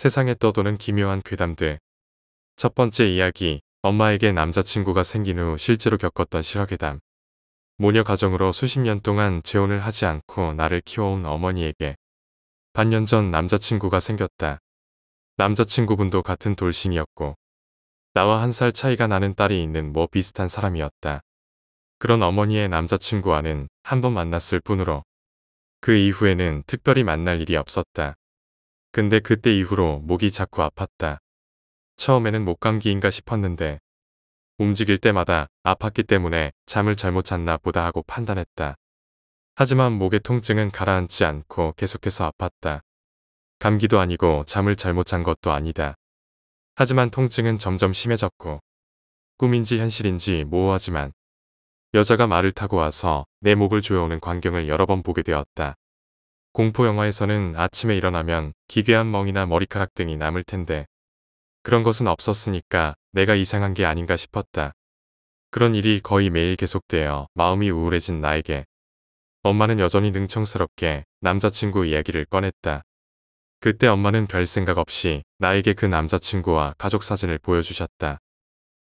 세상에 떠도는 기묘한 괴담들. 첫 번째 이야기, 엄마에게 남자친구가 생긴 후 실제로 겪었던 실화괴담. 모녀 가정으로 수십 년 동안 재혼을 하지 않고 나를 키워온 어머니에게 반년 전 남자친구가 생겼다. 남자친구분도 같은 돌싱이었고 나와 1살 차이가 나는 딸이 있는 뭐 비슷한 사람이었다. 그런 어머니의 남자친구와는 한 번 만났을 뿐으로 그 이후에는 특별히 만날 일이 없었다. 근데 그때 이후로 목이 자꾸 아팠다. 처음에는 목감기인가 싶었는데 움직일 때마다 아팠기 때문에 잠을 잘못 잤나 보다 하고 판단했다. 하지만 목의 통증은 가라앉지 않고 계속해서 아팠다. 감기도 아니고 잠을 잘못 잔 것도 아니다. 하지만 통증은 점점 심해졌고 꿈인지 현실인지 모호하지만 여자가 말을 타고 와서 내 목을 조여오는 광경을 여러 번 보게 되었다. 공포 영화에서는 아침에 일어나면 기괴한 멍이나 머리카락 등이 남을 텐데 그런 것은 없었으니까 내가 이상한 게 아닌가 싶었다. 그런 일이 거의 매일 계속되어 마음이 우울해진 나에게 엄마는 여전히 능청스럽게 남자친구 이야기를 꺼냈다. 그때 엄마는 별 생각 없이 나에게 그 남자친구와 가족 사진을 보여주셨다.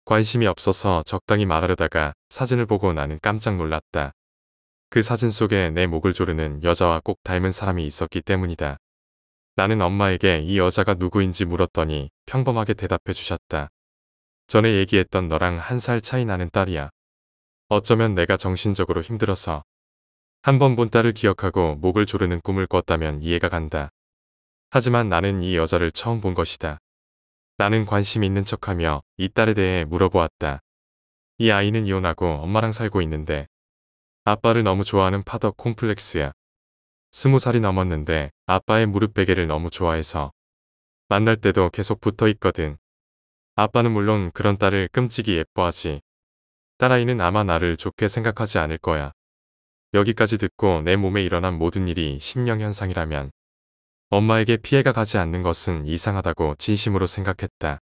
관심이 없어서 적당히 말하려다가 사진을 보고 나는 깜짝 놀랐다. 그 사진 속에 내 목을 조르는 여자와 꼭 닮은 사람이 있었기 때문이다. 나는 엄마에게 이 여자가 누구인지 물었더니 평범하게 대답해 주셨다. 전에 얘기했던 너랑 1살 차이 나는 딸이야. 어쩌면 내가 정신적으로 힘들어서 한 번 본 딸을 기억하고 목을 조르는 꿈을 꿨다면 이해가 간다. 하지만 나는 이 여자를 처음 본 것이다. 나는 관심 있는 척하며 이 딸에 대해 물어보았다. 이 아이는 이혼하고 엄마랑 살고 있는데 아빠를 너무 좋아하는 파더 콤플렉스야. 20살이 넘었는데 아빠의 무릎 베개를 너무 좋아해서 만날 때도 계속 붙어 있거든. 아빠는 물론 그런 딸을 끔찍이 예뻐하지. 딸아이는 아마 나를 좋게 생각하지 않을 거야. 여기까지 듣고 내 몸에 일어난 모든 일이 심령현상이라면 엄마에게 피해가 가지 않는 것은 이상하다고 진심으로 생각했다.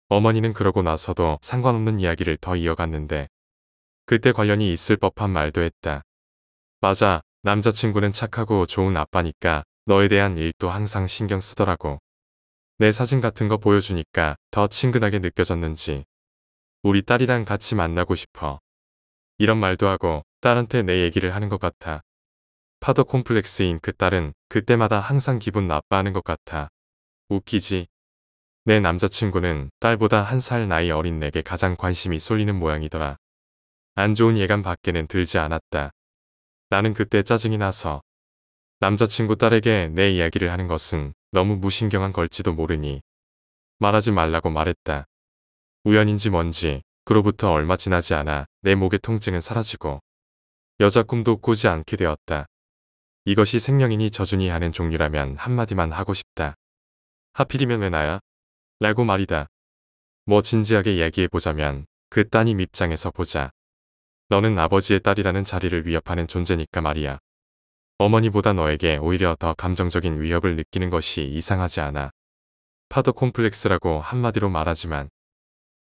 어머니는 그러고 나서도 상관없는 이야기를 더 이어갔는데 그때 관련이 있을 법한 말도 했다. 맞아, 남자친구는 착하고 좋은 아빠니까 너에 대한 일도 항상 신경 쓰더라고. 내 사진 같은 거 보여주니까 더 친근하게 느껴졌는지 우리 딸이랑 같이 만나고 싶어. 이런 말도 하고 딸한테 내 얘기를 하는 것 같아. 파더 콤플렉스인 그 딸은 그때마다 항상 기분 나빠하는 것 같아. 웃기지? 내 남자친구는 딸보다 1살 나이 어린 내게 가장 관심이 쏠리는 모양이더라. 안 좋은 예감 밖에는 들지 않았다. 나는 그때 짜증이 나서 남자친구 딸에게 내 이야기를 하는 것은 너무 무신경한 걸지도 모르니 말하지 말라고 말했다. 우연인지 뭔지 그로부터 얼마 지나지 않아 내 목의 통증은 사라지고 여자 꿈도 꾸지 않게 되었다. 이것이 생명이니 저주니 하는 종류라면 한마디만 하고 싶다. 하필이면 왜 나야? 라고 말이다. 뭐 진지하게 이야기해보자면 그 따님 입장에서 보자. 너는 아버지의 딸이라는 자리를 위협하는 존재니까 말이야. 어머니보다 너에게 오히려 더 감정적인 위협을 느끼는 것이 이상하지 않아. 파더 콤플렉스라고 한마디로 말하지만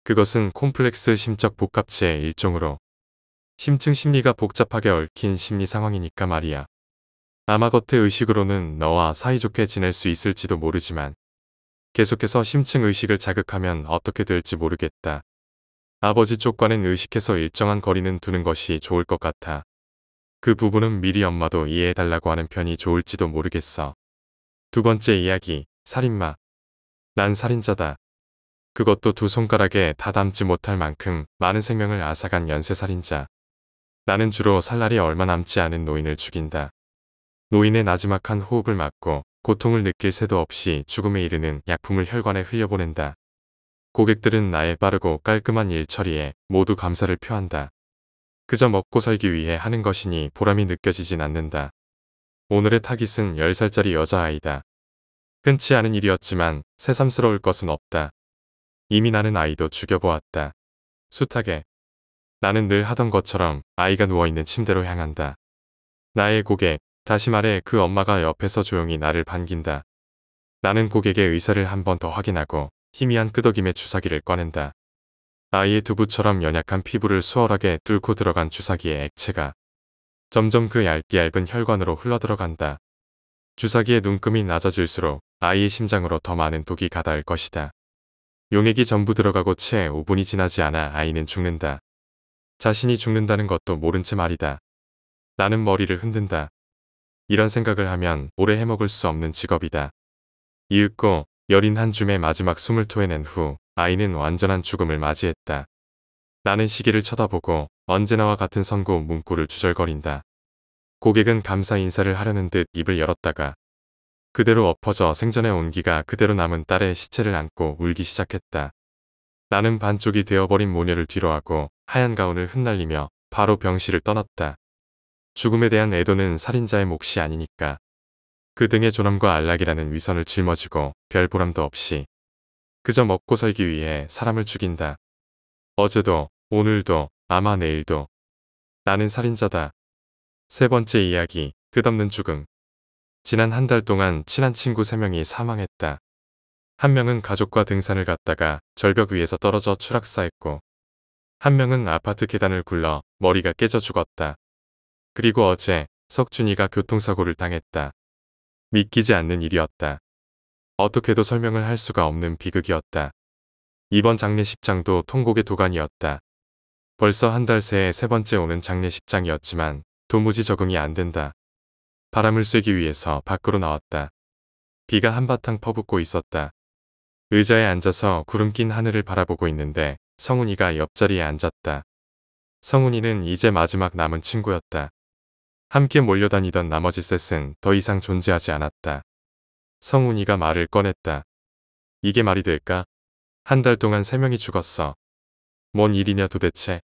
그것은 콤플렉스 심적 복합체의 일종으로 심층 심리가 복잡하게 얽힌 심리 상황이니까 말이야. 아마 겉의 의식으로는 너와 사이좋게 지낼 수 있을지도 모르지만 계속해서 심층 의식을 자극하면 어떻게 될지 모르겠다. 아버지 쪽과는 의식해서 일정한 거리는 두는 것이 좋을 것 같아. 그 부분은 미리 엄마도 이해해달라고 하는 편이 좋을지도 모르겠어. 두 번째 이야기, 살인마. 난 살인자다. 그것도 2손가락에 다 담지 못할 만큼 많은 생명을 앗아간 연쇄살인자. 나는 주로 살 날이 얼마 남지 않은 노인을 죽인다. 노인의 나지막한 호흡을 막고 고통을 느낄 새도 없이 죽음에 이르는 약품을 혈관에 흘려보낸다. 고객들은 나의 빠르고 깔끔한 일 처리에 모두 감사를 표한다. 그저 먹고 살기 위해 하는 것이니 보람이 느껴지진 않는다. 오늘의 타깃은 10살짜리 여자아이다. 흔치 않은 일이었지만 새삼스러울 것은 없다. 이미 나는 아이도 죽여보았다. 숱하게. 나는 늘 하던 것처럼 아이가 누워있는 침대로 향한다. 나의 고객, 다시 말해 그 엄마가 옆에서 조용히 나를 반긴다. 나는 고객의 의사를 한 번 더 확인하고 희미한 끄덕임의 주사기를 꺼낸다. 아이의 두부처럼 연약한 피부를 수월하게 뚫고 들어간 주사기의 액체가 점점 그 얇디 얇은 혈관으로 흘러들어간다. 주사기의 눈금이 낮아질수록 아이의 심장으로 더 많은 독이 가닿을 것이다. 용액이 전부 들어가고 채 5분이 지나지 않아 아이는 죽는다. 자신이 죽는다는 것도 모른 채 말이다. 나는 머리를 흔든다. 이런 생각을 하면 오래 해먹을 수 없는 직업이다. 이윽고 여린 한 줌의 마지막 숨을 토해낸 후 아이는 완전한 죽음을 맞이했다. 나는 시계를 쳐다보고 언제나와 같은 선고 문구를 주절거린다. 고객은 감사 인사를 하려는 듯 입을 열었다가 그대로 엎어져 생전의 온기가 그대로 남은 딸의 시체를 안고 울기 시작했다. 나는 반쪽이 되어버린 모녀를 뒤로하고 하얀 가운을 흩날리며 바로 병실을 떠났다. 죽음에 대한 애도는 살인자의 몫이 아니니까. 그 등의 존엄과 안락이라는 위선을 짊어지고 별 보람도 없이 그저 먹고 살기 위해 사람을 죽인다. 어제도 오늘도 아마 내일도 나는 살인자다. 세 번째 이야기, 끝없는 죽음. 지난 한 달 동안 친한 친구 3명이 사망했다. 한 명은 가족과 등산을 갔다가 절벽 위에서 떨어져 추락사했고 한 명은 아파트 계단을 굴러 머리가 깨져 죽었다. 그리고 어제 석준이가 교통사고를 당했다. 믿기지 않는 일이었다. 어떻게도 설명을 할 수가 없는 비극이었다. 이번 장례식장도 통곡의 도가니였다. 벌써 한 달 새에 세 번째 오는 장례식장이었지만 도무지 적응이 안 된다. 바람을 쐬기 위해서 밖으로 나왔다. 비가 한바탕 퍼붓고 있었다. 의자에 앉아서 구름 낀 하늘을 바라보고 있는데 성훈이가 옆자리에 앉았다. 성훈이는 이제 마지막 남은 친구였다. 함께 몰려다니던 나머지 셋은 더 이상 존재하지 않았다. 성훈이가 말을 꺼냈다. 이게 말이 될까? 한 달 동안 3명이 죽었어. 뭔 일이냐 도대체?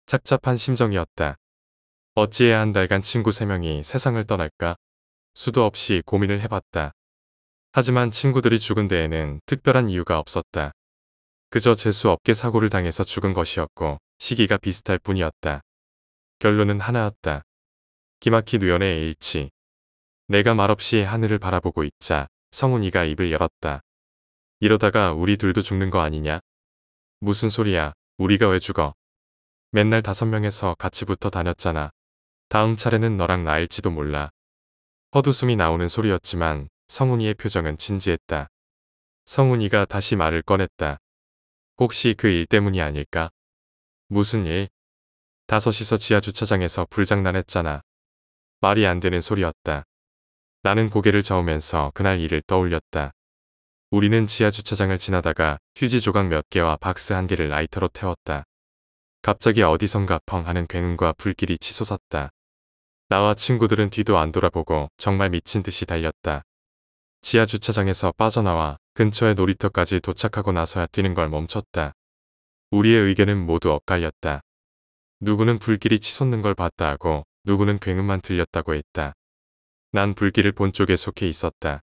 착잡한 심정이었다. 어찌해야 한 달간 친구 3명이 세상을 떠날까? 수도 없이 고민을 해봤다. 하지만 친구들이 죽은 데에는 특별한 이유가 없었다. 그저 재수없게 사고를 당해서 죽은 것이었고 시기가 비슷할 뿐이었다. 결론은 하나였다. 기막힌 우연의 일치. 내가 말없이 하늘을 바라보고 있자 성훈이가 입을 열었다. 이러다가 우리 둘도 죽는 거 아니냐? 무슨 소리야? 우리가 왜 죽어? 맨날 5명에서 같이 붙어 다녔잖아. 다음 차례는 너랑 나일지도 몰라. 헛웃음이 나오는 소리였지만 성훈이의 표정은 진지했다. 성훈이가 다시 말을 꺼냈다. 혹시 그 일 때문이 아닐까? 무슨 일? 5이서 지하 주차장에서 불장난했잖아. 말이 안 되는 소리였다. 나는 고개를 저으면서 그날 일을 떠올렸다. 우리는 지하 주차장을 지나다가 휴지 조각 몇 개와 박스 한 개를 라이터로 태웠다. 갑자기 어디선가 펑 하는 굉음과 불길이 치솟았다. 나와 친구들은 뒤도 안 돌아보고 정말 미친 듯이 달렸다. 지하 주차장에서 빠져나와 근처의 놀이터까지 도착하고 나서야 뛰는 걸 멈췄다. 우리의 의견은 모두 엇갈렸다. 누구는 불길이 치솟는 걸 봤다 하고 누구는 굉음만 들렸다고 했다. 난 불길을 본 쪽에 속해 있었다.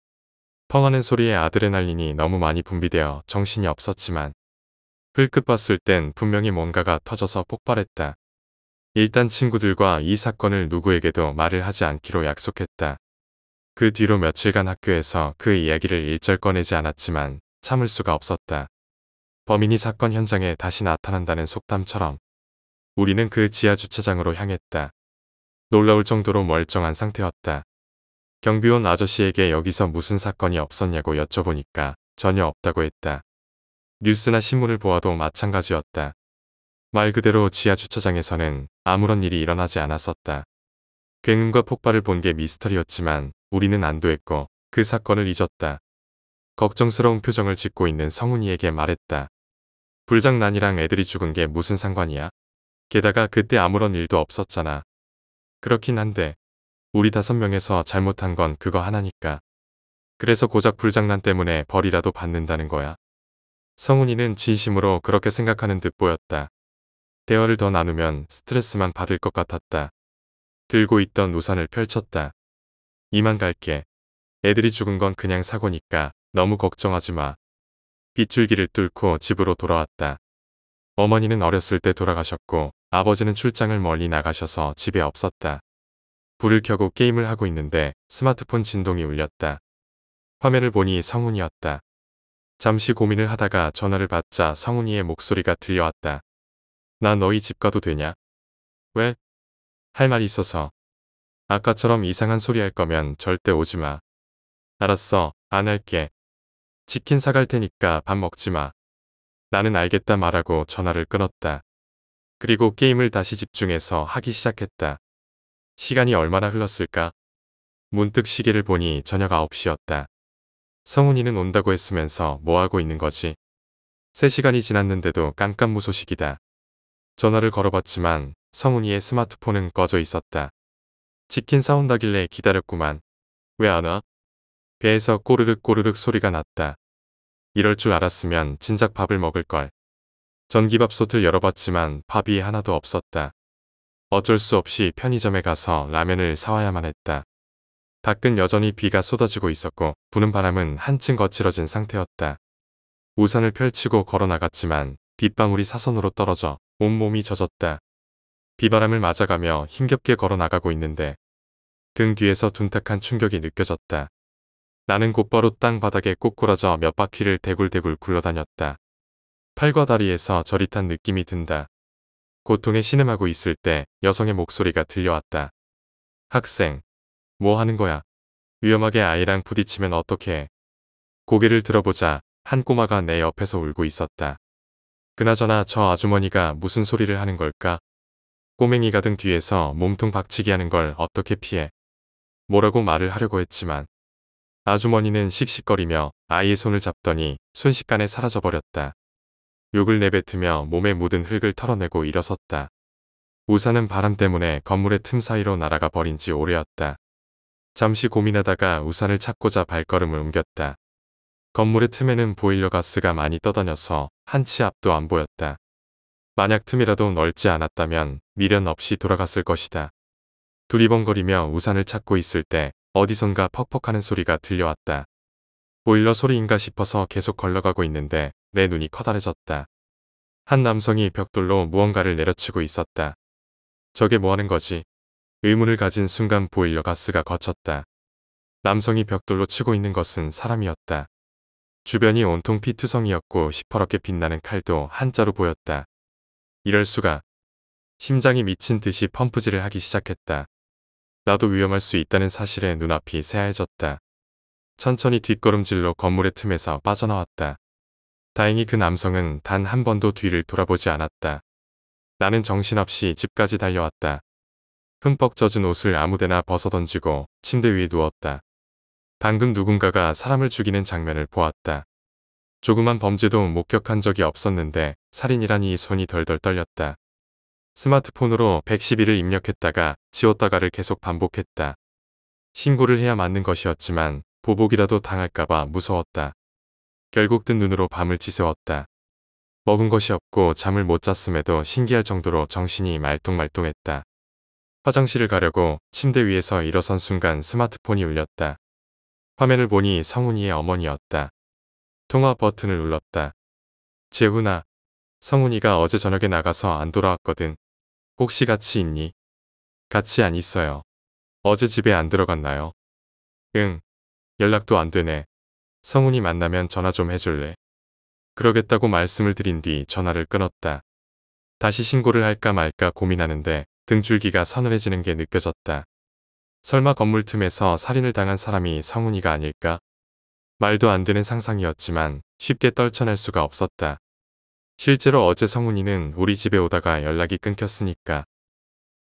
펑하는 소리에 아드레날린이 너무 많이 분비되어 정신이 없었지만 흘끗 봤을 땐 분명히 뭔가가 터져서 폭발했다. 일단 친구들과 이 사건을 누구에게도 말을 하지 않기로 약속했다. 그 뒤로 며칠간 학교에서 그 이야기를 일절 꺼내지 않았지만 참을 수가 없었다. 범인이 사건 현장에 다시 나타난다는 속담처럼 우리는 그 지하 주차장으로 향했다. 놀라울 정도로 멀쩡한 상태였다. 경비원 아저씨에게 여기서 무슨 사건이 없었냐고 여쭤보니까 전혀 없다고 했다. 뉴스나 신문을 보아도 마찬가지였다. 말 그대로 지하 주차장에서는 아무런 일이 일어나지 않았었다. 굉음과 폭발을 본 게 미스터리였지만 우리는 안도했고 그 사건을 잊었다. 걱정스러운 표정을 짓고 있는 성훈이에게 말했다. 불장난이랑 애들이 죽은 게 무슨 상관이야? 게다가 그때 아무런 일도 없었잖아. 그렇긴 한데 우리 5명에서 잘못한 건 그거 하나니까. 그래서 고작 불장난 때문에 벌이라도 받는다는 거야. 성훈이는 진심으로 그렇게 생각하는 듯 보였다. 대화를 더 나누면 스트레스만 받을 것 같았다. 들고 있던 우산을 펼쳤다. 이만 갈게. 애들이 죽은 건 그냥 사고니까 너무 걱정하지 마. 빗줄기를 뚫고 집으로 돌아왔다. 어머니는 어렸을 때 돌아가셨고 아버지는 출장을 멀리 나가셔서 집에 없었다. 불을 켜고 게임을 하고 있는데 스마트폰 진동이 울렸다. 화면을 보니 성훈이었다. 잠시 고민을 하다가 전화를 받자 성훈이의 목소리가 들려왔다. 나 너희 집 가도 되냐? 왜? 할 말이 있어서. 아까처럼 이상한 소리 할 거면 절대 오지 마. 알았어, 안 할게. 치킨 사갈 테니까 밥 먹지 마. 나는 알겠다 말하고 전화를 끊었다. 그리고 게임을 다시 집중해서 하기 시작했다. 시간이 얼마나 흘렀을까? 문득 시계를 보니 저녁 9시였다. 성훈이는 온다고 했으면서 뭐하고 있는 거지? 3시간이 지났는데도 깜깜무소식이다. 전화를 걸어봤지만 성훈이의 스마트폰은 꺼져 있었다. 치킨 사온다길래 기다렸구만. 왜 안 와? 배에서 꼬르륵 꼬르륵 소리가 났다. 이럴 줄 알았으면 진작 밥을 먹을걸. 전기밥솥을 열어봤지만 밥이 하나도 없었다. 어쩔 수 없이 편의점에 가서 라면을 사와야만 했다. 밖은 여전히 비가 쏟아지고 있었고 부는 바람은 한층 거칠어진 상태였다. 우산을 펼치고 걸어 나갔지만 빗방울이 사선으로 떨어져 온몸이 젖었다. 비바람을 맞아가며 힘겹게 걸어 나가고 있는데 등 뒤에서 둔탁한 충격이 느껴졌다. 나는 곧바로 땅바닥에 꼬꾸라져 몇 바퀴를 대굴대굴 굴러다녔다. 팔과 다리에서 저릿한 느낌이 든다. 고통에 신음하고 있을 때 여성의 목소리가 들려왔다. 학생, 뭐 하는 거야? 위험하게 아이랑 부딪히면 어떡해. 고개를 들어보자 한 꼬마가 내 옆에서 울고 있었다. 그나저나 저 아주머니가 무슨 소리를 하는 걸까? 꼬맹이가 등 뒤에서 몸통 박치기 하는 걸 어떻게 피해? 뭐라고 말을 하려고 했지만 아주머니는 씩씩거리며 아이의 손을 잡더니 순식간에 사라져버렸다. 욕을 내뱉으며 몸에 묻은 흙을 털어내고 일어섰다. 우산은 바람 때문에 건물의 틈 사이로 날아가 버린 지 오래였다. 잠시 고민하다가 우산을 찾고자 발걸음을 옮겼다. 건물의 틈에는 보일러 가스가 많이 떠다녀서 한 치 앞도 안 보였다. 만약 틈이라도 넓지 않았다면 미련 없이 돌아갔을 것이다. 두리번거리며 우산을 찾고 있을 때 어디선가 퍽퍽하는 소리가 들려왔다. 보일러 소리인가 싶어서 계속 걸러가고 있는데 내 눈이 커다래졌다. 한 남성이 벽돌로 무언가를 내려치고 있었다. 저게 뭐하는 거지? 의문을 가진 순간 보일러 가스가 거쳤다. 남성이 벽돌로 치고 있는 것은 사람이었다. 주변이 온통 피투성이었고 시퍼렇게 빛나는 칼도 한자로 보였다. 이럴 수가. 심장이 미친 듯이 펌프질을 하기 시작했다. 나도 위험할 수 있다는 사실에 눈앞이 새하얘졌다. 천천히 뒷걸음질로 건물의 틈에서 빠져나왔다. 다행히 그 남성은 단 한 번도 뒤를 돌아보지 않았다. 나는 정신없이 집까지 달려왔다. 흠뻑 젖은 옷을 아무데나 벗어던지고 침대 위에 누웠다. 방금 누군가가 사람을 죽이는 장면을 보았다. 조그만 범죄도 목격한 적이 없었는데 살인이라니 손이 덜덜 떨렸다. 스마트폰으로 112를 입력했다가 지웠다가를 계속 반복했다. 신고를 해야 맞는 것이었지만 보복이라도 당할까봐 무서웠다. 결국 뜬 눈으로 밤을 지새웠다. 먹은 것이 없고 잠을 못 잤음에도 신기할 정도로 정신이 말똥말똥했다. 화장실을 가려고 침대 위에서 일어선 순간 스마트폰이 울렸다. 화면을 보니 성훈이의 어머니였다. 통화 버튼을 눌렀다. 재훈아, 성훈이가 어제 저녁에 나가서 안 돌아왔거든. 혹시 같이 있니? 같이 안 있어요. 어제 집에 안 들어갔나요? 응. 연락도 안 되네. 성훈이 만나면 전화 좀 해줄래? 그러겠다고 말씀을 드린 뒤 전화를 끊었다. 다시 신고를 할까 말까 고민하는데 등줄기가 서늘해지는 게 느껴졌다. 설마 건물 틈에서 살인을 당한 사람이 성훈이가 아닐까? 말도 안 되는 상상이었지만 쉽게 떨쳐낼 수가 없었다. 실제로 어제 성훈이는 우리 집에 오다가 연락이 끊겼으니까.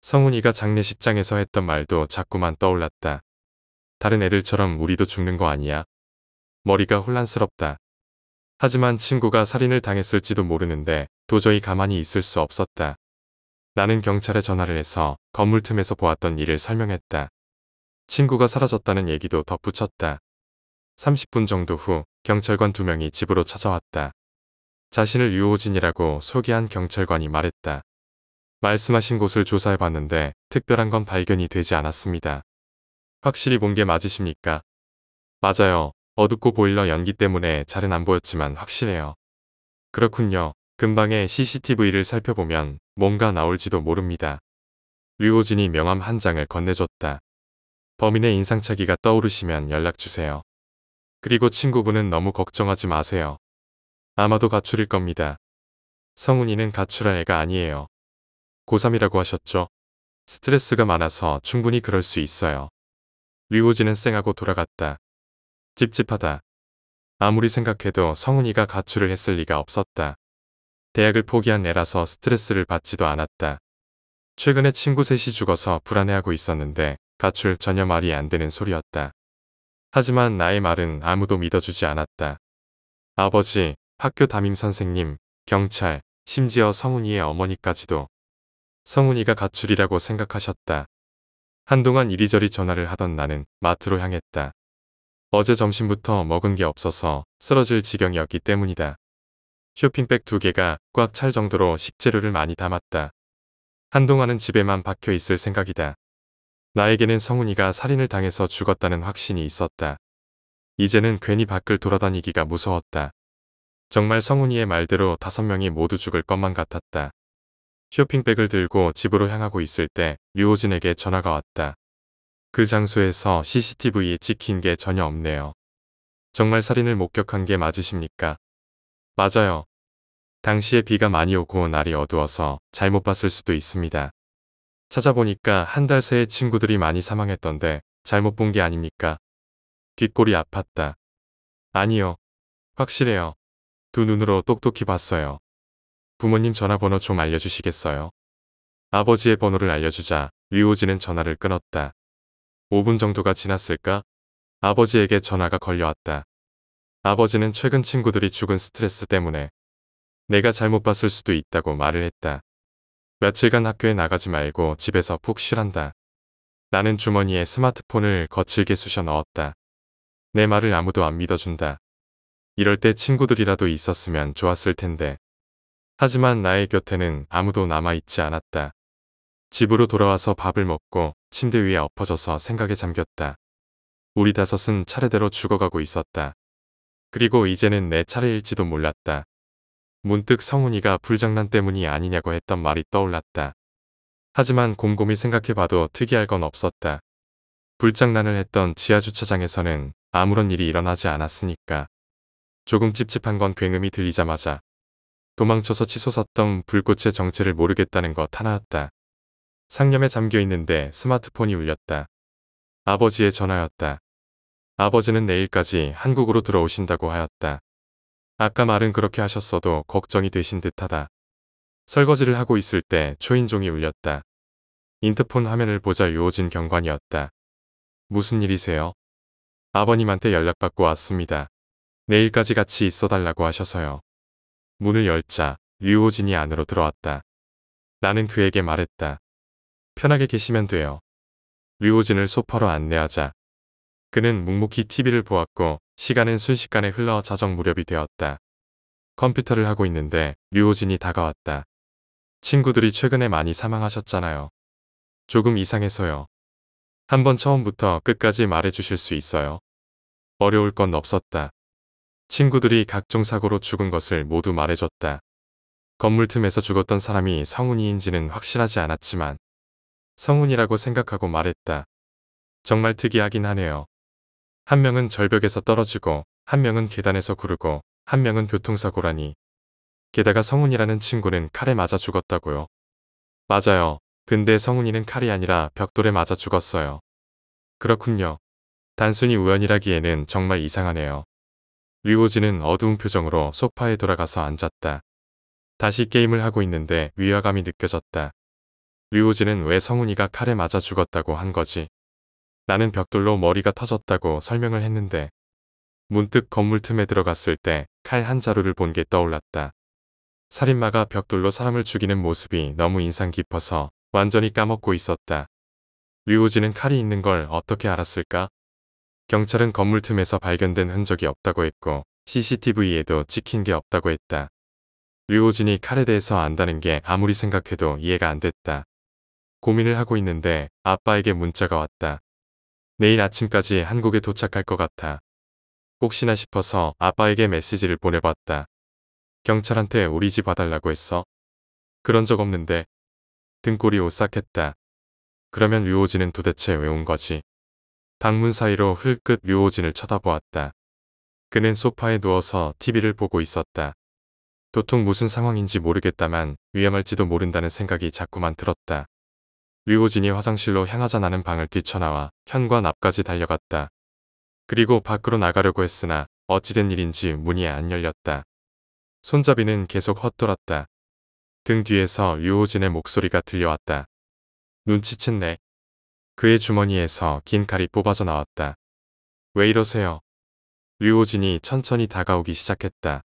성훈이가 장례식장에서 했던 말도 자꾸만 떠올랐다. 다른 애들처럼 우리도 죽는 거 아니야? 머리가 혼란스럽다. 하지만 친구가 살인을 당했을지도 모르는데 도저히 가만히 있을 수 없었다. 나는 경찰에 전화를 해서 건물 틈에서 보았던 일을 설명했다. 친구가 사라졌다는 얘기도 덧붙였다. 30분 정도 후 경찰관 2명이 집으로 찾아왔다. 자신을 유호진이라고 소개한 경찰관이 말했다. 말씀하신 곳을 조사해봤는데 특별한 건 발견이 되지 않았습니다. 확실히 본 게 맞으십니까? 맞아요. 어둡고 보일러 연기 때문에 잘은 안 보였지만 확실해요. 그렇군요. 근방에 CCTV를 살펴보면 뭔가 나올지도 모릅니다. 류호진이 명함 한 장을 건네줬다. 범인의 인상착의가 떠오르시면 연락주세요. 그리고 친구분은 너무 걱정하지 마세요. 아마도 가출일 겁니다. 성훈이는 가출할 애가 아니에요. 고3이라고 하셨죠? 스트레스가 많아서 충분히 그럴 수 있어요. 류호진은 쌩하고 돌아갔다. 찝찝하다. 아무리 생각해도 성훈이가 가출을 했을 리가 없었다. 대학을 포기한 애라서 스트레스를 받지도 않았다. 최근에 친구 셋이 죽어서 불안해하고 있었는데 가출 전혀 말이 안 되는 소리였다. 하지만 나의 말은 아무도 믿어주지 않았다. 아버지, 학교 담임 선생님, 경찰, 심지어 성훈이의 어머니까지도 성훈이가 가출이라고 생각하셨다. 한동안 이리저리 전화를 하던 나는 마트로 향했다. 어제 점심부터 먹은 게 없어서 쓰러질 지경이었기 때문이다. 쇼핑백 2개가 꽉 찰 정도로 식재료를 많이 담았다. 한동안은 집에만 박혀 있을 생각이다. 나에게는 성훈이가 살인을 당해서 죽었다는 확신이 있었다. 이제는 괜히 밖을 돌아다니기가 무서웠다. 정말 성훈이의 말대로 5명이 모두 죽을 것만 같았다. 쇼핑백을 들고 집으로 향하고 있을 때 류호진에게 전화가 왔다. 그 장소에서 CCTV에 찍힌 게 전혀 없네요. 정말 살인을 목격한 게 맞으십니까? 맞아요. 당시에 비가 많이 오고 날이 어두워서 잘못 봤을 수도 있습니다. 찾아보니까 한 달 새에 친구들이 많이 사망했던데 잘못 본 게 아닙니까? 뒷골이 아팠다. 아니요. 확실해요. 두 눈으로 똑똑히 봤어요. 부모님 전화번호 좀 알려주시겠어요? 아버지의 번호를 알려주자 류호진은 전화를 끊었다. 5분 정도가 지났을까? 아버지에게 전화가 걸려왔다. 아버지는 최근 친구들이 죽은 스트레스 때문에 내가 잘못 봤을 수도 있다고 말을 했다. 며칠간 학교에 나가지 말고 집에서 푹 쉬란다. 나는 주머니에 스마트폰을 거칠게 쑤셔 넣었다. 내 말을 아무도 안 믿어준다. 이럴 때 친구들이라도 있었으면 좋았을 텐데. 하지만 나의 곁에는 아무도 남아있지 않았다. 집으로 돌아와서 밥을 먹고 침대 위에 엎어져서 생각에 잠겼다. 우리 5은 차례대로 죽어가고 있었다. 그리고 이제는 내 차례일지도 몰랐다. 문득 성훈이가 불장난 때문이 아니냐고 했던 말이 떠올랐다. 하지만 곰곰이 생각해봐도 특이할 건 없었다. 불장난을 했던 지하주차장에서는 아무런 일이 일어나지 않았으니까. 조금 찝찝한 건 굉음이 들리자마자 도망쳐서 치솟았던 불꽃의 정체를 모르겠다는 것 하나였다. 상념에 잠겨 있는데 스마트폰이 울렸다. 아버지의 전화였다. 아버지는 내일까지 한국으로 들어오신다고 하였다. 아까 말은 그렇게 하셨어도 걱정이 되신 듯하다. 설거지를 하고 있을 때 초인종이 울렸다. 인터폰 화면을 보자 류호진 경관이었다. 무슨 일이세요? 아버님한테 연락받고 왔습니다. 내일까지 같이 있어달라고 하셔서요. 문을 열자 류호진이 안으로 들어왔다. 나는 그에게 말했다. 편하게 계시면 돼요. 류호진을 소파로 안내하자 그는 묵묵히 TV를 보았고 시간은 순식간에 흘러 자정 무렵이 되었다. 컴퓨터를 하고 있는데 류호진이 다가왔다. 친구들이 최근에 많이 사망하셨잖아요. 조금 이상해서요. 한번 처음부터 끝까지 말해주실 수 있어요? 어려울 건 없었다. 친구들이 각종 사고로 죽은 것을 모두 말해줬다. 건물 틈에서 죽었던 사람이 성훈이인지는 확실하지 않았지만 성훈이라고 생각하고 말했다. 정말 특이하긴 하네요. 한 명은 절벽에서 떨어지고 한 명은 계단에서 구르고 한 명은 교통사고라니. 게다가 성훈이라는 친구는 칼에 맞아 죽었다고요. 맞아요. 근데 성훈이는 칼이 아니라 벽돌에 맞아 죽었어요. 그렇군요. 단순히 우연이라기에는 정말 이상하네요. 류호진은 어두운 표정으로 소파에 돌아가서 앉았다. 다시 게임을 하고 있는데 위화감이 느껴졌다. 류호진은 왜 성훈이가 칼에 맞아 죽었다고 한 거지? 나는 벽돌로 머리가 터졌다고 설명을 했는데 문득 건물 틈에 들어갔을 때 칼 한 자루를 본 게 떠올랐다. 살인마가 벽돌로 사람을 죽이는 모습이 너무 인상 깊어서 완전히 까먹고 있었다. 류호진은 칼이 있는 걸 어떻게 알았을까? 경찰은 건물 틈에서 발견된 흔적이 없다고 했고 CCTV에도 찍힌 게 없다고 했다. 류호진이 칼에 대해서 안다는 게 아무리 생각해도 이해가 안 됐다. 고민을 하고 있는데 아빠에게 문자가 왔다. 내일 아침까지 한국에 도착할 것 같아. 혹시나 싶어서 아빠에게 메시지를 보내봤다. 경찰한테 우리 집 와달라고 했어? 그런 적 없는데. 등골이 오싹했다. 그러면 류호진은 도대체 왜 온 거지? 방문 사이로 흘끗 류호진을 쳐다보았다. 그는 소파에 누워서 TV를 보고 있었다. 도통 무슨 상황인지 모르겠다만 위험할지도 모른다는 생각이 자꾸만 들었다. 류호진이 화장실로 향하자 나는 방을 뛰쳐나와 현관 앞까지 달려갔다. 그리고 밖으로 나가려고 했으나 어찌된 일인지 문이 안 열렸다. 손잡이는 계속 헛돌았다. 등 뒤에서 류호진의 목소리가 들려왔다. 눈치챘네. 그의 주머니에서 긴 칼이 뽑아져 나왔다. 왜 이러세요? 류호진이 천천히 다가오기 시작했다.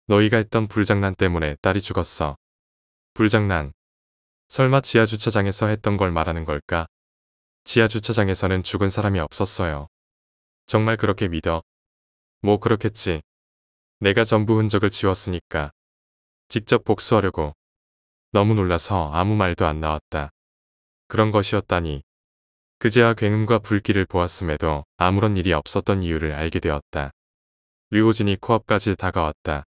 너희가 했던 불장난 때문에 딸이 죽었어. 불장난. 설마 지하주차장에서 했던 걸 말하는 걸까? 지하주차장에서는 죽은 사람이 없었어요. 정말 그렇게 믿어? 뭐 그렇겠지. 내가 전부 흔적을 지웠으니까. 직접 복수하려고. 너무 놀라서 아무 말도 안 나왔다. 그런 것이었다니. 그제야 굉음과 불길을 보았음에도 아무런 일이 없었던 이유를 알게 되었다. 류호진이 코앞까지 다가왔다.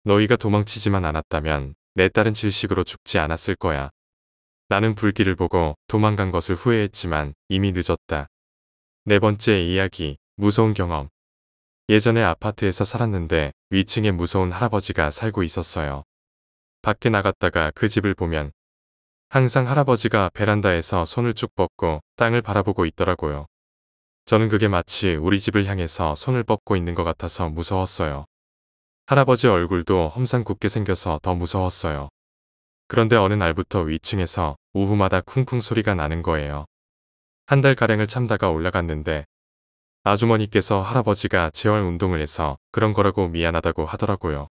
너희가 도망치지만 않았다면 내 딸은 질식으로 죽지 않았을 거야. 나는 불길을 보고 도망간 것을 후회했지만 이미 늦었다. 네 번째 이야기, 무서운 경험. 예전에 아파트에서 살았는데 위층에 무서운 할아버지가 살고 있었어요. 밖에 나갔다가 그 집을 보면 항상 할아버지가 베란다에서 손을 쭉 뻗고 땅을 바라보고 있더라고요. 저는 그게 마치 우리 집을 향해서 손을 뻗고 있는 것 같아서 무서웠어요. 할아버지 얼굴도 험상궂게 생겨서 더 무서웠어요. 그런데 어느 날부터 위층에서 오후마다 쿵쿵 소리가 나는 거예요. 한 달가량을 참다가 올라갔는데 아주머니께서 할아버지가 재활 운동을 해서 그런 거라고 미안하다고 하더라고요.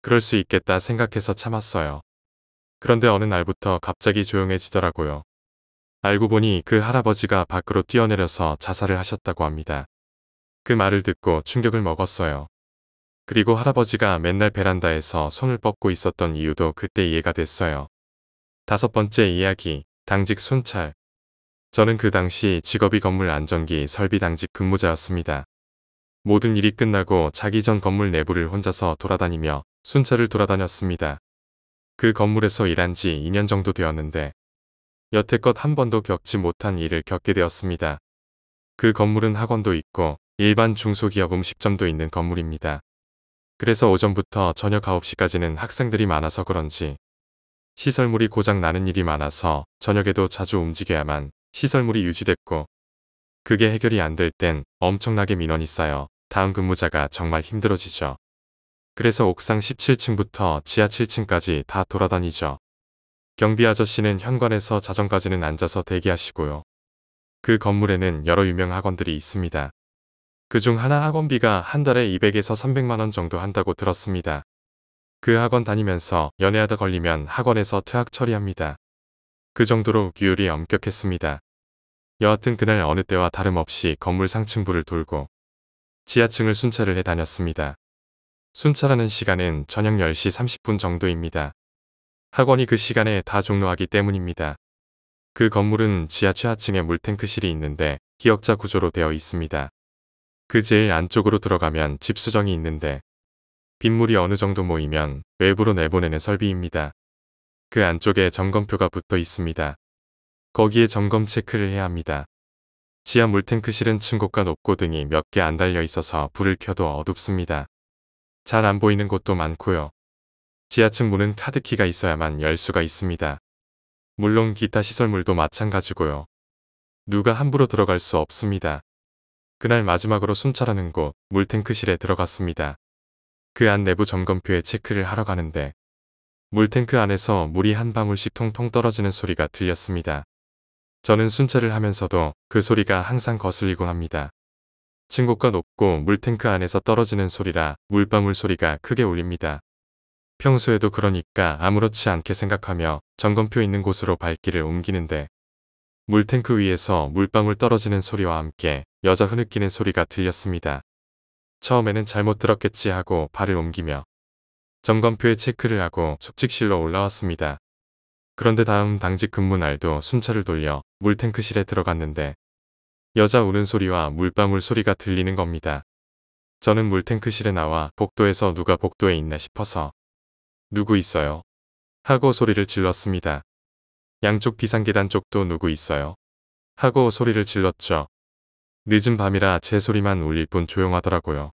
그럴 수 있겠다 생각해서 참았어요. 그런데 어느 날부터 갑자기 조용해지더라고요. 알고 보니 그 할아버지가 밖으로 뛰어내려서 자살을 하셨다고 합니다. 그 말을 듣고 충격을 먹었어요. 그리고 할아버지가 맨날 베란다에서 손을 뻗고 있었던 이유도 그때 이해가 됐어요. 다섯 번째 이야기, 당직 순찰. 저는 그 당시 직업이 건물 안전기 설비 당직 근무자였습니다. 모든 일이 끝나고 자기 전 건물 내부를 혼자서 돌아다니며 순찰을 돌아다녔습니다. 그 건물에서 일한 지 2년 정도 되었는데 여태껏 한 번도 겪지 못한 일을 겪게 되었습니다. 그 건물은 학원도 있고 일반 중소기업 음식점도 있는 건물입니다. 그래서 오전부터 저녁 9시까지는 학생들이 많아서 그런지 시설물이 고장 나는 일이 많아서 저녁에도 자주 움직여야만 시설물이 유지됐고 그게 해결이 안 될 땐 엄청나게 민원이 쌓여 다음 근무자가 정말 힘들어지죠. 그래서 옥상 17층부터 지하 7층까지 다 돌아다니죠. 경비 아저씨는 현관에서 자정까지는 앉아서 대기하시고요. 그 건물에는 여러 유명 학원들이 있습니다. 그중 하나 학원비가 한 달에 200에서 300만 원 정도 한다고 들었습니다. 그 학원 다니면서 연애하다 걸리면 학원에서 퇴학 처리합니다. 그 정도로 규율이 엄격했습니다. 여하튼 그날 어느 때와 다름없이 건물 상층부를 돌고 지하층을 순찰을 해 다녔습니다. 순찰하는 시간은 저녁 10시 30분 정도입니다. 학원이 그 시간에 다 종료하기 때문입니다. 그 건물은 지하 최하층에 물탱크실이 있는데 기역자 구조로 되어 있습니다. 그 제일 안쪽으로 들어가면 집수정이 있는데 빗물이 어느 정도 모이면 외부로 내보내는 설비입니다. 그 안쪽에 점검표가 붙어 있습니다. 거기에 점검 체크를 해야 합니다. 지하 물탱크실은 층고가 높고 등이 몇 개 안 달려 있어서 불을 켜도 어둡습니다. 잘 안 보이는 곳도 많고요. 지하층 문은 카드키가 있어야만 열 수가 있습니다. 물론 기타 시설물도 마찬가지고요. 누가 함부로 들어갈 수 없습니다. 그날 마지막으로 순찰하는 곳 물탱크실에 들어갔습니다. 그 안 내부 점검표에 체크를 하러 가는데 물탱크 안에서 물이 한 방울씩 통통 떨어지는 소리가 들렸습니다. 저는 순찰을 하면서도 그 소리가 항상 거슬리곤 합니다. 층고가 높고 물탱크 안에서 떨어지는 소리라 물방울 소리가 크게 울립니다. 평소에도 그러니까 아무렇지 않게 생각하며 점검표 있는 곳으로 발길을 옮기는데 물탱크 위에서 물방울 떨어지는 소리와 함께 여자 흐느끼는 소리가 들렸습니다. 처음에는 잘못 들었겠지 하고 발을 옮기며 점검표에 체크를 하고 숙직실로 올라왔습니다. 그런데 다음 당직 근무 날도 순찰을 돌려 물탱크실에 들어갔는데 여자 우는 소리와 물방울 소리가 들리는 겁니다. 저는 물탱크실에 나와 복도에서 누가 복도에 있나 싶어서 누구 있어요? 하고 소리를 질렀습니다. 양쪽 비상계단 쪽도 누구 있어요? 하고 소리를 질렀죠. 늦은 밤이라 제 소리만 울릴 뿐 조용하더라고요.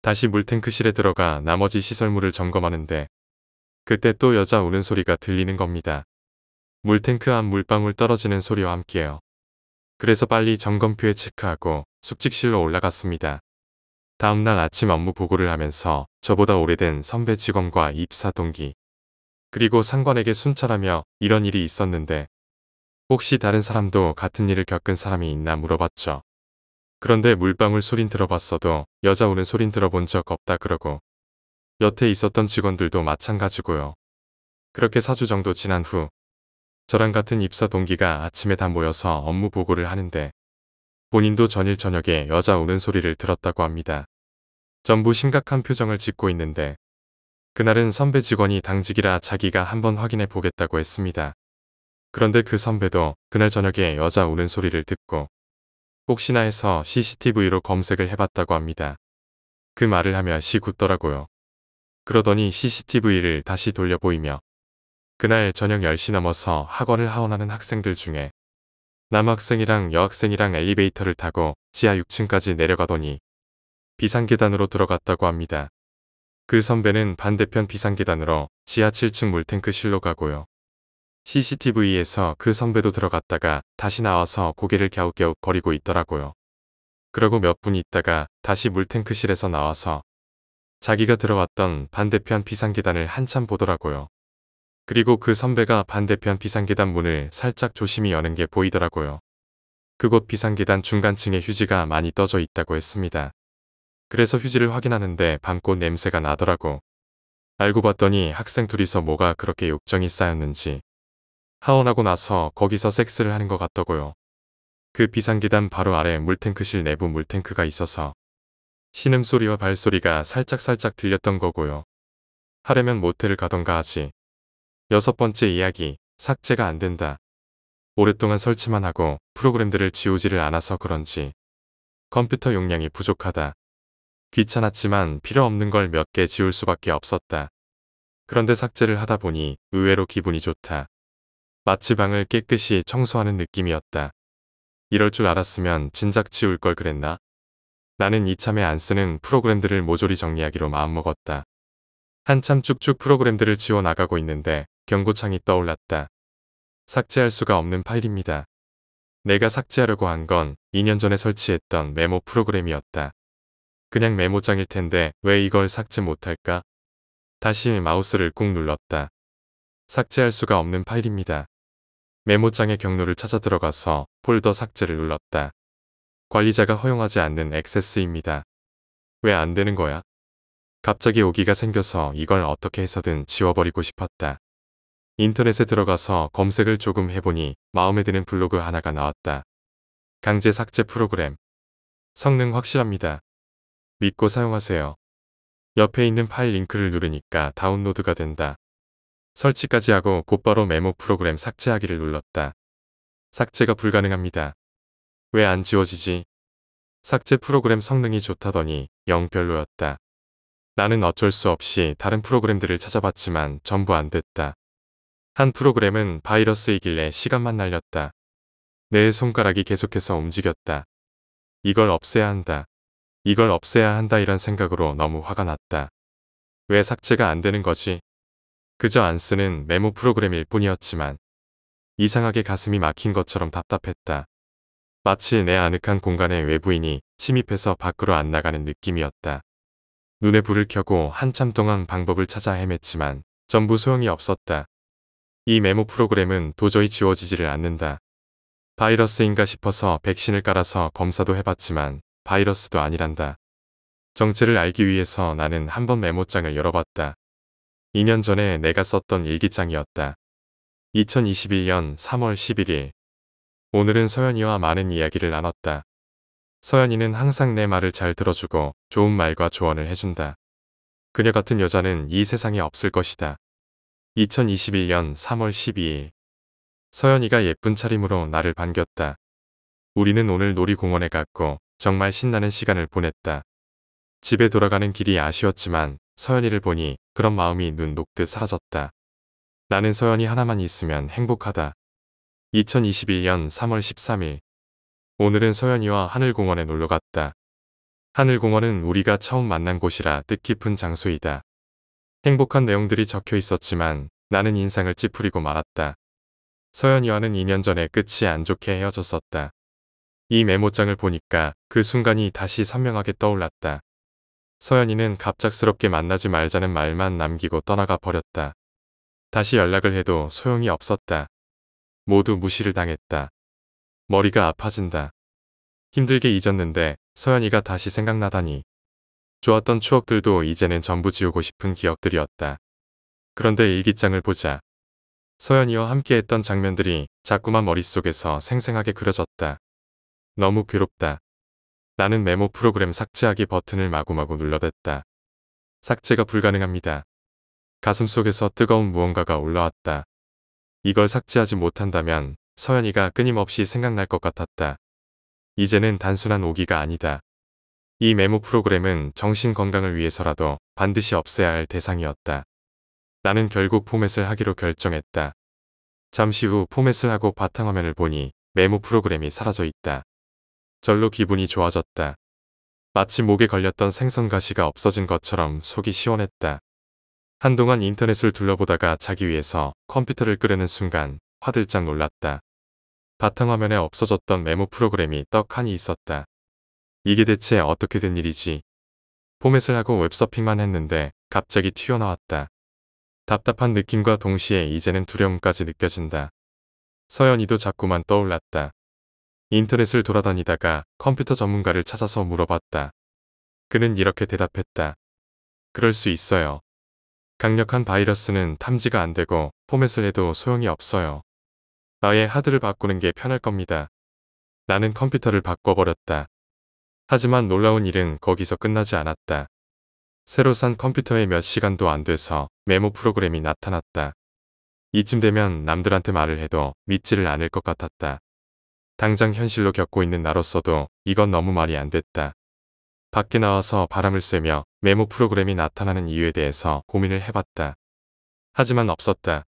다시 물탱크실에 들어가 나머지 시설물을 점검하는데 그때 또 여자 우는 소리가 들리는 겁니다. 물탱크 안 물방울 떨어지는 소리와 함께요. 그래서 빨리 점검표에 체크하고 숙직실로 올라갔습니다. 다음날 아침 업무 보고를 하면서 저보다 오래된 선배 직원과 입사 동기, 그리고 상관에게 순찰하며 이런 일이 있었는데 혹시 다른 사람도 같은 일을 겪은 사람이 있나 물어봤죠. 그런데 물방울 소린 들어봤어도 여자 우는 소린 들어본 적 없다 그러고 여태 있었던 직원들도 마찬가지고요. 그렇게 4주 정도 지난 후 저랑 같은 입사 동기가 아침에 다 모여서 업무 보고를 하는데 본인도 전일 저녁에 여자 우는 소리를 들었다고 합니다. 전부 심각한 표정을 짓고 있는데 그날은 선배 직원이 당직이라 자기가 한번 확인해 보겠다고 했습니다. 그런데 그 선배도 그날 저녁에 여자 우는 소리를 듣고 혹시나 해서 CCTV로 검색을 해봤다고 합니다. 그 말을 하며 시 굳더라고요. 그러더니 CCTV를 다시 돌려 보이며 그날 저녁 10시 넘어서 학원을 하원하는 학생들 중에 남학생이랑 여학생이랑 엘리베이터를 타고 지하 6층까지 내려가더니 비상계단으로 들어갔다고 합니다. 그 선배는 반대편 비상계단으로 지하 7층 물탱크실로 가고요. CCTV에서 그 선배도 들어갔다가 다시 나와서 고개를 갸웃갸웃 거리고 있더라고요. 그러고 몇 분 있다가 다시 물탱크실에서 나와서 자기가 들어왔던 반대편 비상계단을 한참 보더라고요. 그리고 그 선배가 반대편 비상계단 문을 살짝 조심히 여는 게 보이더라고요. 그곳 비상계단 중간층에 휴지가 많이 떠져 있다고 했습니다. 그래서 휴지를 확인하는데 밤꽃 냄새가 나더라고. 알고 봤더니 학생 둘이서 뭐가 그렇게 욕정이 쌓였는지 하원하고 나서 거기서 섹스를 하는 것 같더고요. 그 비상계단 바로 아래 물탱크실 내부 물탱크가 있어서 신음소리와 발소리가 살짝살짝 들렸던 거고요. 하려면 모텔을 가던가 하지. 6번째 이야기, 삭제가 안 된다. 오랫동안 설치만 하고 프로그램들을 지우지를 않아서 그런지 컴퓨터 용량이 부족하다. 귀찮았지만 필요 없는 걸 몇 개 지울 수밖에 없었다. 그런데 삭제를 하다 보니 의외로 기분이 좋다. 마치 방을 깨끗이 청소하는 느낌이었다. 이럴 줄 알았으면 진작 지울 걸 그랬나? 나는 이참에 안 쓰는 프로그램들을 모조리 정리하기로 마음먹었다. 한참 쭉쭉 프로그램들을 지워 나가고 있는데 경고창이 떠올랐다. 삭제할 수가 없는 파일입니다. 내가 삭제하려고 한 건 2년 전에 설치했던 메모 프로그램이었다. 그냥 메모장일 텐데 왜 이걸 삭제 못할까? 다시 마우스를 꾹 눌렀다. 삭제할 수가 없는 파일입니다. 메모장의 경로를 찾아 들어가서 폴더 삭제를 눌렀다. 관리자가 허용하지 않는 액세스입니다. 왜 안 되는 거야? 갑자기 오기가 생겨서 이걸 어떻게 해서든 지워버리고 싶었다. 인터넷에 들어가서 검색을 조금 해보니 마음에 드는 블로그 하나가 나왔다. 강제 삭제 프로그램. 성능 확실합니다. 믿고 사용하세요. 옆에 있는 파일 링크를 누르니까 다운로드가 된다. 설치까지 하고 곧바로 메모 프로그램 삭제하기를 눌렀다. 삭제가 불가능합니다. 왜 안 지워지지? 삭제 프로그램 성능이 좋다더니 영 별로였다. 나는 어쩔 수 없이 다른 프로그램들을 찾아봤지만 전부 안 됐다. 한 프로그램은 바이러스이길래 시간만 날렸다. 내 손가락이 계속해서 움직였다. 이걸 없애야 한다. 이걸 없애야 한다 이런 생각으로 너무 화가 났다. 왜 삭제가 안 되는 거지? 그저 안 쓰는 메모 프로그램일 뿐이었지만 이상하게 가슴이 막힌 것처럼 답답했다. 마치 내 아늑한 공간에 외부인이 침입해서 밖으로 안 나가는 느낌이었다. 눈에 불을 켜고 한참 동안 방법을 찾아 헤맸지만 전부 소용이 없었다. 이 메모 프로그램은 도저히 지워지지를 않는다. 바이러스인가 싶어서 백신을 깔아서 검사도 해봤지만 바이러스도 아니란다. 정체를 알기 위해서 나는 한번 메모장을 열어봤다. 2년 전에 내가 썼던 일기장이었다. 2021년 3월 11일. 오늘은 서연이와 많은 이야기를 나눴다. 서연이는 항상 내 말을 잘 들어주고 좋은 말과 조언을 해준다. 그녀 같은 여자는 이 세상에 없을 것이다. 2021년 3월 12일. 서연이가 예쁜 차림으로 나를 반겼다. 우리는 오늘 놀이공원에 갔고 정말 신나는 시간을 보냈다. 집에 돌아가는 길이 아쉬웠지만 서연이를 보니 그런 마음이 눈 녹듯 사라졌다. 나는 서연이 하나만 있으면 행복하다. 2021년 3월 13일. 오늘은 서연이와 하늘공원에 놀러 갔다. 하늘공원은 우리가 처음 만난 곳이라 뜻깊은 장소이다. 행복한 내용들이 적혀 있었지만 나는 인상을 찌푸리고 말았다. 서연이와는 2년 전에 끝이 안 좋게 헤어졌었다. 이 메모장을 보니까 그 순간이 다시 선명하게 떠올랐다. 서연이는 갑작스럽게 만나지 말자는 말만 남기고 떠나가 버렸다. 다시 연락을 해도 소용이 없었다. 모두 무시를 당했다. 머리가 아파진다. 힘들게 잊었는데 서연이가 다시 생각나다니. 좋았던 추억들도 이제는 전부 지우고 싶은 기억들이었다. 그런데 일기장을 보자 서연이와 함께했던 장면들이 자꾸만 머릿속에서 생생하게 그려졌다. 너무 괴롭다. 나는 메모 프로그램 삭제하기 버튼을 마구마구 눌러댔다. 삭제가 불가능합니다. 가슴속에서 뜨거운 무언가가 올라왔다. 이걸 삭제하지 못한다면 서연이가 끊임없이 생각날 것 같았다. 이제는 단순한 오기가 아니다. 이 메모 프로그램은 정신 건강을 위해서라도 반드시 없애야 할 대상이었다. 나는 결국 포맷을 하기로 결정했다. 잠시 후 포맷을 하고 바탕화면을 보니 메모 프로그램이 사라져 있다. 절로 기분이 좋아졌다. 마치 목에 걸렸던 생선가시가 없어진 것처럼 속이 시원했다. 한동안 인터넷을 둘러보다가 자기 위해서 컴퓨터를 끄려는 순간 화들짝 놀랐다. 바탕화면에 없어졌던 메모 프로그램이 떡하니 있었다. 이게 대체 어떻게 된 일이지? 포맷을 하고 웹서핑만 했는데 갑자기 튀어나왔다. 답답한 느낌과 동시에 이제는 두려움까지 느껴진다. 서연이도 자꾸만 떠올랐다. 인터넷을 돌아다니다가 컴퓨터 전문가를 찾아서 물어봤다. 그는 이렇게 대답했다. 그럴 수 있어요. 강력한 바이러스는 탐지가 안 되고 포맷을 해도 소용이 없어요. 아예 하드를 바꾸는 게 편할 겁니다. 나는 컴퓨터를 바꿔버렸다. 하지만 놀라운 일은 거기서 끝나지 않았다. 새로 산 컴퓨터에 몇 시간도 안 돼서 메모 프로그램이 나타났다. 이쯤 되면 남들한테 말을 해도 믿지를 않을 것 같았다. 당장 현실로 겪고 있는 나로서도 이건 너무 말이 안 됐다. 밖에 나와서 바람을 쐬며 메모 프로그램이 나타나는 이유에 대해서 고민을 해봤다. 하지만 없었다.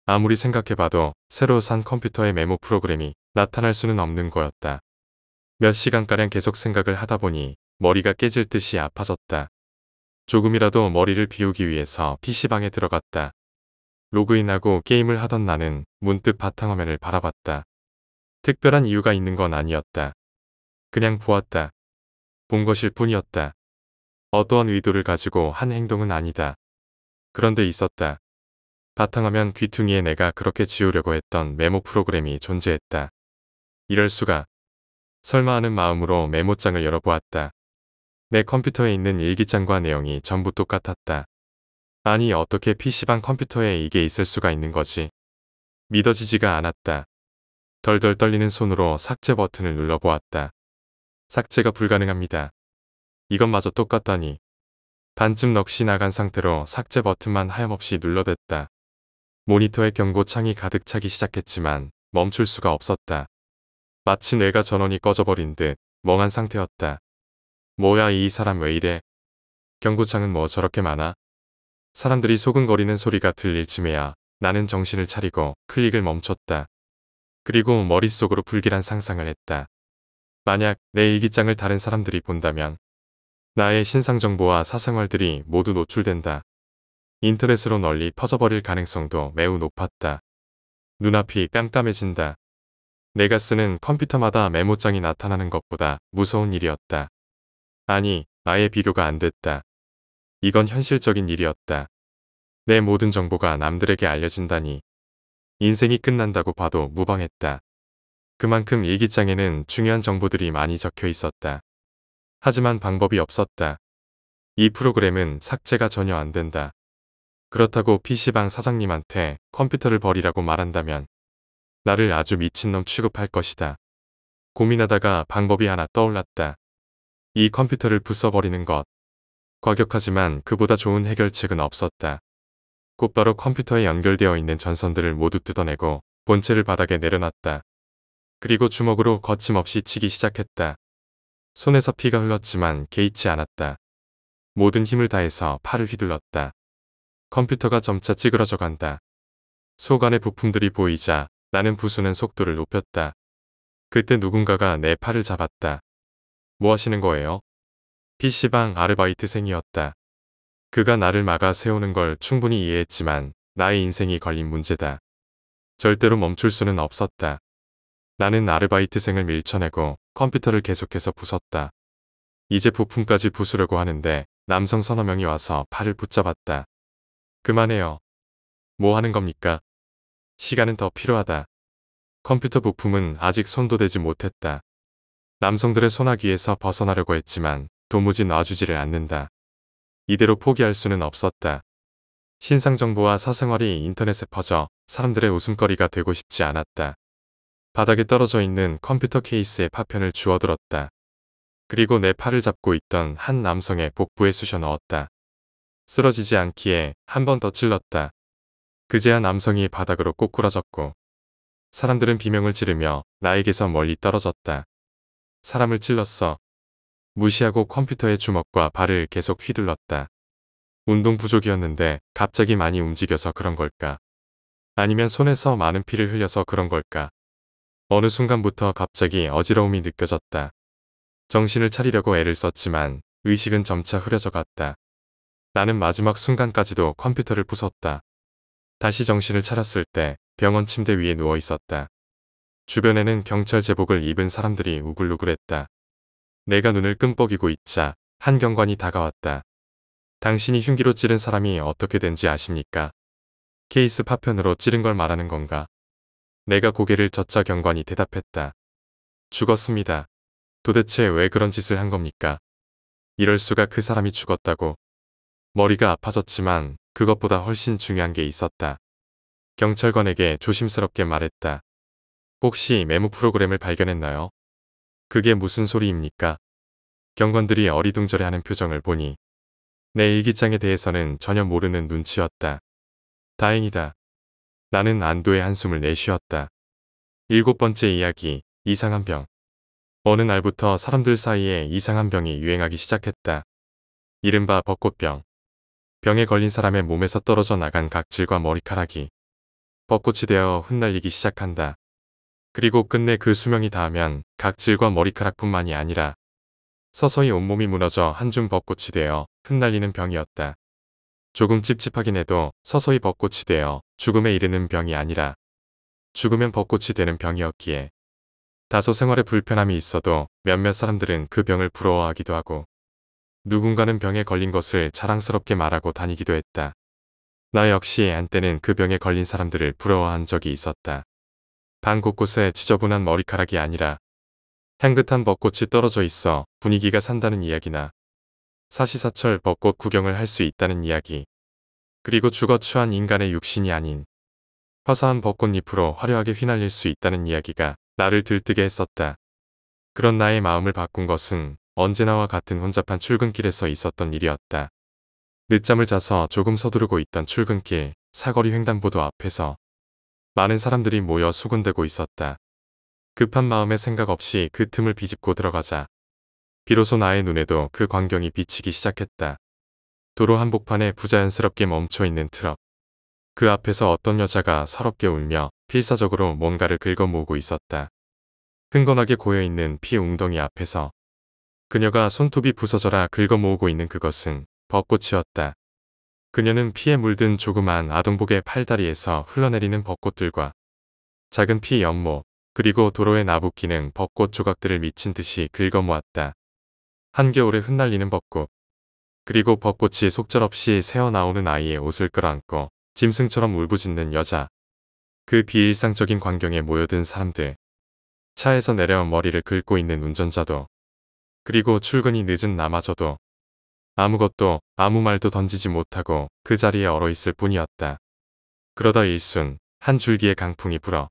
아무리 생각해봐도 새로 산 컴퓨터의 메모 프로그램이 나타날 수는 없는 거였다. 몇 시간가량 계속 생각을 하다 보니 머리가 깨질 듯이 아파졌다. 조금이라도 머리를 비우기 위해서 PC방에 들어갔다. 로그인하고 게임을 하던 나는 문득 바탕화면을 바라봤다. 특별한 이유가 있는 건 아니었다. 그냥 보았다. 본 것일 뿐이었다. 어떠한 의도를 가지고 한 행동은 아니다. 그런데 있었다. 바탕화면 귀퉁이에 내가 그렇게 지우려고 했던 메모 프로그램이 존재했다. 이럴 수가. 설마 하는 마음으로 메모장을 열어보았다. 내 컴퓨터에 있는 일기장과 내용이 전부 똑같았다. 아니 어떻게 PC방 컴퓨터에 이게 있을 수가 있는 거지? 믿어지지가 않았다. 덜덜 떨리는 손으로 삭제 버튼을 눌러보았다. 삭제가 불가능합니다. 이것마저 똑같다니. 반쯤 넋이 나간 상태로 삭제 버튼만 하염없이 눌러댔다. 모니터에 경고창이 가득 차기 시작했지만 멈출 수가 없었다. 마치 뇌가 전원이 꺼져버린 듯 멍한 상태였다. 뭐야 이 사람 왜 이래? 경고창은 뭐 저렇게 많아? 사람들이 소근거리는 소리가 들릴 쯤에야 나는 정신을 차리고 클릭을 멈췄다. 그리고 머릿속으로 불길한 상상을 했다. 만약 내 일기장을 다른 사람들이 본다면 나의 신상정보와 사생활들이 모두 노출된다. 인터넷으로 널리 퍼져버릴 가능성도 매우 높았다. 눈앞이 깜깜해진다. 내가 쓰는 컴퓨터마다 메모장이 나타나는 것보다 무서운 일이었다. 아니, 아예 비교가 안 됐다. 이건 현실적인 일이었다. 내 모든 정보가 남들에게 알려진다니. 인생이 끝난다고 봐도 무방했다. 그만큼 일기장에는 중요한 정보들이 많이 적혀 있었다. 하지만 방법이 없었다. 이 프로그램은 삭제가 전혀 안 된다. 그렇다고 PC방 사장님한테 컴퓨터를 버리라고 말한다면 나를 아주 미친놈 취급할 것이다. 고민하다가 방법이 하나 떠올랐다. 이 컴퓨터를 부숴버리는 것. 과격하지만 그보다 좋은 해결책은 없었다. 곧바로 컴퓨터에 연결되어 있는 전선들을 모두 뜯어내고 본체를 바닥에 내려놨다. 그리고 주먹으로 거침없이 치기 시작했다. 손에서 피가 흘렀지만 개의치 않았다. 모든 힘을 다해서 팔을 휘둘렀다. 컴퓨터가 점차 찌그러져 간다. 속 안의 부품들이 보이자 나는 부수는 속도를 높였다. 그때 누군가가 내 팔을 잡았다. 뭐 하시는 거예요? PC방 아르바이트생이었다. 그가 나를 막아 세우는 걸 충분히 이해했지만 나의 인생이 걸린 문제다. 절대로 멈출 수는 없었다. 나는 아르바이트생을 밀쳐내고 컴퓨터를 계속해서 부쉈다. 이제 부품까지 부수려고 하는데 남성 서너 명이 와서 팔을 붙잡았다. 그만해요. 뭐 하는 겁니까? 시간은 더 필요하다. 컴퓨터 부품은 아직 손도 대지 못했다. 남성들의 손아귀에서 벗어나려고 했지만 도무지 놔주지를 않는다. 이대로 포기할 수는 없었다. 신상 정보와 사생활이 인터넷에 퍼져 사람들의 웃음거리가 되고 싶지 않았다. 바닥에 떨어져 있는 컴퓨터 케이스에 파편을 주워들었다. 그리고 내 팔을 잡고 있던 한 남성의 복부에 쑤셔 넣었다. 쓰러지지 않기에 한 번 더 찔렀다. 그제야 남성이 바닥으로 꼬꾸라졌고 사람들은 비명을 지르며 나에게서 멀리 떨어졌다. 사람을 찔렀어. 무시하고 컴퓨터의 주먹과 발을 계속 휘둘렀다. 운동 부족이었는데 갑자기 많이 움직여서 그런 걸까? 아니면 손에서 많은 피를 흘려서 그런 걸까? 어느 순간부터 갑자기 어지러움이 느껴졌다. 정신을 차리려고 애를 썼지만 의식은 점차 흐려져 갔다. 나는 마지막 순간까지도 컴퓨터를 부쉈다. 다시 정신을 차렸을 때 병원 침대 위에 누워 있었다. 주변에는 경찰 제복을 입은 사람들이 우글우글했다. 내가 눈을 끔뻑이고 있자 한 경관이 다가왔다. 당신이 흉기로 찌른 사람이 어떻게 된지 아십니까? 케이스 파편으로 찌른 걸 말하는 건가? 내가 고개를 젓자 경관이 대답했다. 죽었습니다. 도대체 왜 그런 짓을 한 겁니까? 이럴 수가. 그 사람이 죽었다고. 머리가 아파졌지만 그것보다 훨씬 중요한 게 있었다. 경찰관에게 조심스럽게 말했다. 혹시 메모 프로그램을 발견했나요? 그게 무슨 소리입니까? 경관들이 어리둥절해하는 표정을 보니 내 일기장에 대해서는 전혀 모르는 눈치였다. 다행이다. 나는 안도의 한숨을 내쉬었다. 7번째 이야기, 이상한 병. 어느 날부터 사람들 사이에 이상한 병이 유행하기 시작했다. 이른바 벚꽃병. 병에 걸린 사람의 몸에서 떨어져 나간 각질과 머리카락이 벚꽃이 되어 흩날리기 시작한다. 그리고 끝내 그 수명이 닿으면 각질과 머리카락뿐만이 아니라 서서히 온몸이 무너져 한 줌 벚꽃이 되어 흩날리는 병이었다. 조금 찝찝하긴 해도 서서히 벚꽃이 되어 죽음에 이르는 병이 아니라 죽으면 벚꽃이 되는 병이었기에 다소 생활에 불편함이 있어도 몇몇 사람들은 그 병을 부러워하기도 하고 누군가는 병에 걸린 것을 자랑스럽게 말하고 다니기도 했다. 나 역시 한때는 그 병에 걸린 사람들을 부러워한 적이 있었다. 방 곳곳에 지저분한 머리카락이 아니라 향긋한 벚꽃이 떨어져 있어 분위기가 산다는 이야기나 사시사철 벚꽃 구경을 할 수 있다는 이야기. 그리고 죽어 추한 인간의 육신이 아닌 화사한 벚꽃잎으로 화려하게 휘날릴 수 있다는 이야기가 나를 들뜨게 했었다. 그런 나의 마음을 바꾼 것은 언제나와 같은 혼잡한 출근길에서 있었던 일이었다. 늦잠을 자서 조금 서두르고 있던 출근길 사거리 횡단보도 앞에서 많은 사람들이 모여 수군대고 있었다. 급한 마음에 생각 없이 그 틈을 비집고 들어가자 비로소 나의 눈에도 그 광경이 비치기 시작했다. 도로 한복판에 부자연스럽게 멈춰있는 트럭. 그 앞에서 어떤 여자가 서럽게 울며 필사적으로 뭔가를 긁어 모으고 있었다. 흥건하게 고여있는 피 웅덩이 앞에서 그녀가 손톱이 부서져라 긁어 모으고 있는 그것은 벚꽃이었다. 그녀는 피에 물든 조그만 아동복의 팔다리에서 흘러내리는 벚꽃들과 작은 피 연모 그리고 도로에 나부끼는 벚꽃 조각들을 미친 듯이 긁어 모았다. 한겨울에 흩날리는 벚꽃 그리고 벚꽃이 속절없이 새어나오는 아이의 옷을 끌어안고 짐승처럼 울부짖는 여자. 그 비일상적인 광경에 모여든 사람들. 차에서 내려 머리를 긁고 있는 운전자도 그리고 출근이 늦은 나마저도 아무것도 아무 말도 던지지 못하고 그 자리에 얼어있을 뿐이었다. 그러다 일순 한 줄기의 강풍이 불어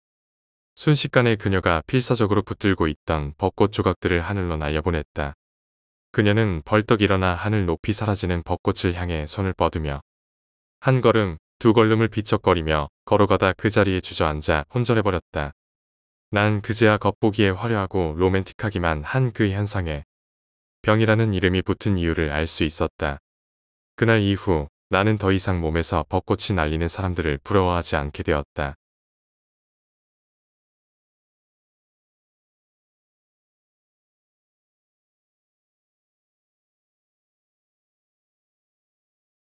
순식간에 그녀가 필사적으로 붙들고 있던 벚꽃 조각들을 하늘로 날려보냈다. 그녀는 벌떡 일어나 하늘 높이 사라지는 벚꽃을 향해 손을 뻗으며 한 걸음, 두 걸음을 비척거리며 걸어가다 그 자리에 주저앉아 혼절해버렸다. 난 그제야 겉보기에 화려하고 로맨틱하기만 한 그 현상에 병이라는 이름이 붙은 이유를 알 수 있었다. 그날 이후 나는 더 이상 몸에서 벚꽃이 날리는 사람들을 부러워하지 않게 되었다.